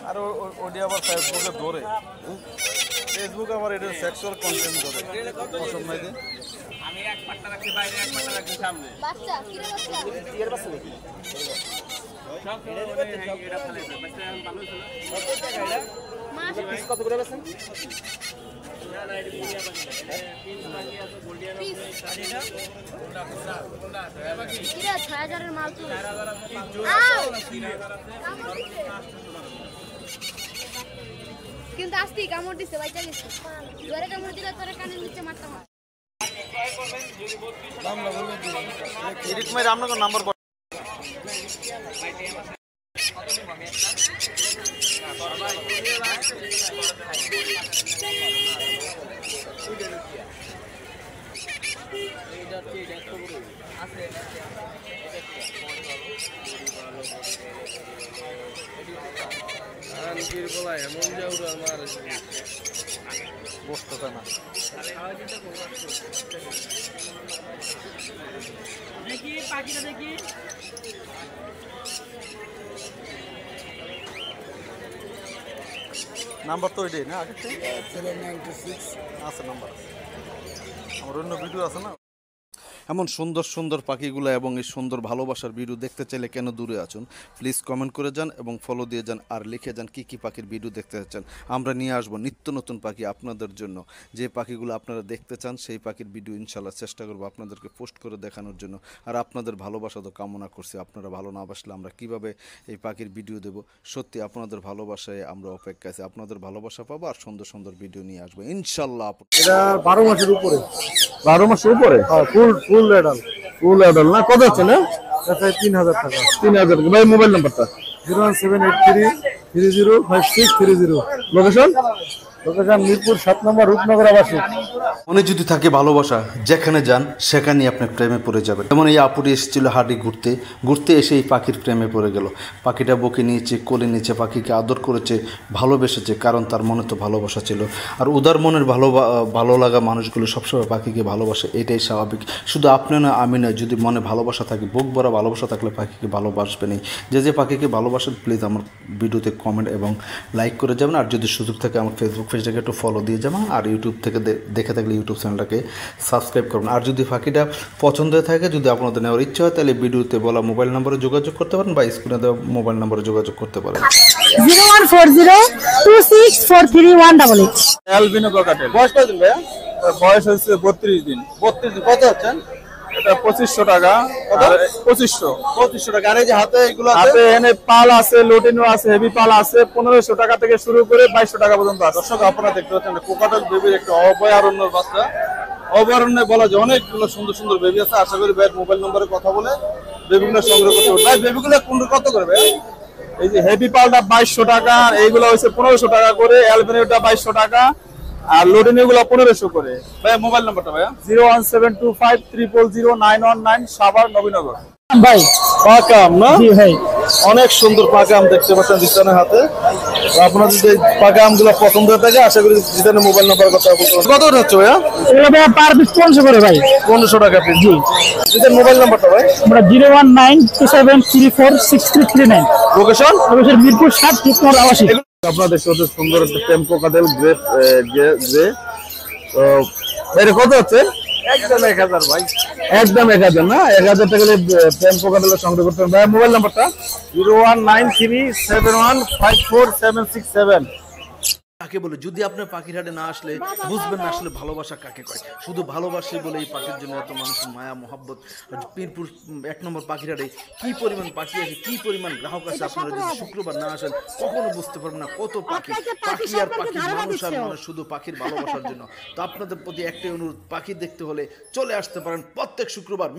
আর ওটি আবার ফেসবুকে ধরে, ফেসবুকে আমার এটা সেক্সুয়াল কন্টেন্ট ধরে পছন্দ নাই। আমি এক পাট্টা রাখছি বাইরে, এক পাট্টা রাখছি সামনে। বাচ্চা কি রে বাচ্চা? এর বাচ্চা নাকি? সব এটা ফেলে দে। বাচ্চা এখন ভালো ছিল। কত টাকা এটা? মাছ পিস কত করে বেচেন? না না এটা গুলিয়া বাকি। পিস বাকি আছে গোল্ডিয়া পিস শাড়িটা। কোনটা বাকি? কি রে 6000 এর মাল তো 4000 আছে। আও 3000 আছে। কিন্তু আস্তি কামড় দিছে বাইচা গেছে। জোরে কামড় দিলে তোরে কানের নিচে মারতাম। নাম্বার বলবেন কি? এডিট মাইরা আপনার নাম্বার কত? বসতে না দেখি পাখিটা দেখি। নাম্বার তো ওইটাই না আগে 796 আছে নাম্বার, আমার অন্য ভিডিও আছে না। এমন সুন্দর সুন্দর পাখিগুলো এবং এই সুন্দর ভালোবাসার ভিডিও দেখতে চাইলে কেন দূরে আছেন প্লিজ কমেন্ট করে যান এবং ফলো দিয়ে যান আর লিখে যান কী কী পাখির ভিডিও দেখতে চান। আমরা নিয়ে আসবো নিত্য নতুন পাখি আপনাদের জন্য। যে পাখিগুলো আপনারা দেখতে চান সেই পাখির ভিডিও ইনশাল্লাহ চেষ্টা করবো আপনাদেরকে পোস্ট করে দেখানোর জন্য। আর আপনাদের ভালোবাসা তো কামনা করছি, আপনারা ভালো না বাসলে আমরা কিভাবে এই পাখির ভিডিও দেবো। সত্যি আপনাদের ভালোবাসায় আমরা অপেক্ষা আছি, আপনাদের ভালোবাসা পাবো আর সুন্দর সুন্দর ভিডিও নিয়ে আসবো ইনশাল্লাহ। এটা 12 মাসের উপরে। 12 মাসের উপরে? হ্যাঁ, ফুল অ্যাডাল্ট। ফুল অ্যাডাল্ট না? কত হচ্ছে না? এটা 3000 টাকা। 3000 টাকা। ভাই মোবাইল নাম্বারটা? 01783305630। লোকেশন? লোকেশন মিরপুর 7 নম্বর রূপনগর আবাসিক। মনে যদি থাকে ভালোবাসা, যেখানে যান সেখানেই আপনি প্রেমে পড়ে যাবেন। যেমন এই আপুটি এসেছিল হাঁড়ি ঘুরতে ঘুরতে এসে এই পাখির প্রেমে পড়ে গেল। পাখিটা বকে নিয়েছে, কোলে নিয়েছে, পাখিকে আদর করেছে, ভালোবেসেছে, কারণ তার মনে তো ভালোবাসা ছিল। আর উদার মনের ভালো লাগা মানুষগুলো সবসময় পাখিকে ভালোবাসে, এটাই স্বাভাবিক। শুধু আপনি না আমি না, যদি মনে ভালোবাসা থাকে, বুক ভরা ভালোবাসা থাকলে পাখিকে ভালোবাসবেনই। যে পাখিকে ভালোবাসেন প্লিজ আমার ভিডিওতে কমেন্ট এবং লাইক করে যাবেন। আর যদি সুযোগ থাকে আমার ফেসবুক পেজটাকে একটু ফলো দিয়ে যাবেন। আর ইউটিউব থেকে দেখে থাকলে ইউটিউব চ্যানেলটাকে সাবস্ক্রাইব করবেন। আর যদি পাখিটা পছন্দ হয়ে থাকে, যদি আপনাদের নেওয়ার ইচ্ছা হয়, তাহলে ভিডিওতে বলা মোবাইল নম্বরে যোগাযোগ করতে পারেন বা স্ক্রিনে দেওয়া মোবাইল নম্বরে যোগাযোগ করতে পারেন। 0140264318। Albino cockatiel. বয়স কতদিন ভাইয়া? বয়স হচ্ছে 32 দিন। 32 দিন। কত হচ্ছেন? এটা 2500 টাকা। 2500 টাকা। আর এই যে হাতে এগুলো আছে? হাতে এনে পাল আছে, লোটিনো আছে, হেভি পাল আছে। 1500 টাকা থেকে শুরু করে 2200 টাকা পর্যন্ত আছে। দর্শক আপনারা দেখতে পাচ্ছেন কোকাটেল বেবির একটা অভয়ারণ্যের বাচ্চা। অভয়ারণ্যে বলা যায় অনেকগুলো সুন্দর সুন্দর বেবি আছে। আশা করি ভাইয়ের মোবাইল নম্বরে কথা বলে বেবিগুলো সংগ্রহ করতে পারবেন। ভাই বেবিগুলো কত করে ভাই? এই যে হেভি পালটা 2200 টাকা, এইগুলো হচ্ছে 1500 টাকা করে, অ্যালবিনোটা 2200 টাকা, আর লোটিনো গুলো 1500 করে। ভাই মোবাইল নাম্বারটা ভাইয়া? 01725009119 সাভার নবীনগর। ভাই পাকাম না? জি ভাই। অনেক সুন্দর পাকাম দেখতে পাচ্ছেন জিতানের হাতে। আপনার যদি পাকাম গুলো পছন্দ হয়ে থাকে আশা করি জিতানের মোবাইল নাম্বার কথা বলতে। কত হচ্ছে ভাইয়া? এগুলো ভাই পার পিস 1500 করে ভাই। 1500 টাকা পিস। জি। জিতার মোবাইল নাম্বারটা ভাই? আমরা 01927346339। লোকেশন? লোকেশন মিরপুর 7 রূপনগর আবাসিক। আপনারা দেখতে পাচ্ছেন সুন্দর একটা টেম্পো কাটেল গ্রে। তো এটা কত হচ্ছে? একদম 1000 ভাই। একদম 1000 না? 1000 টাকা টেম্পো কাটেল সংগ্রহ করতে হবে। ভাই মোবাইল নাম্বারটা? 01937154767। কাকে বলে যদি আপনার পাখির হাটে না আসলে বুঝবেন না আসলে ভালোবাসা কাকে কয়। শুধু ভালোবাসি বলে এই পাখির জন্য এত মানুষের মায়া মহব্বত। পীরপুর 1 নম্বর পাখির হাটে কি পরিমাণ পাখি আছে, কি পরিমাণ গ্রাহক আছে, আপনারা যদি শুক্রবার না আসেন কখনো বুঝতে পারবেন না কত পাখি। পাখি আর পাখি, মানুষ আর মানুষ, শুধু পাখির ভালোবাসার জন্য। তো আপনাদের প্রতি একটাই অনুরোধ, পাখি দেখতে হলে চলে আসতে পারেন প্রত্যেক শুক্রবার।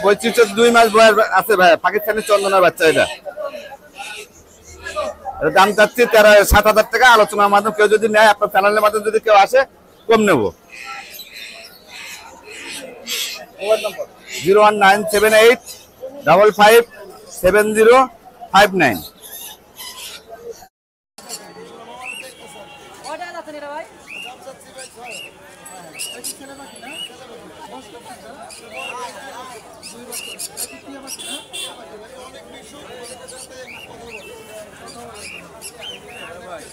বৈচিত্র্য 2 মাস বয়স আছে ভাই। পাকিস্তানের চন্দনার বাচ্চা। এটা দাম চাচ্ছি 7,000 টাকা। আলোচনার মাধ্যমে কেউ যদি নেয়, আপনার চ্যানেলের মাধ্যমে যদি কেউ আসে কম নেব। 01978557059। ভাই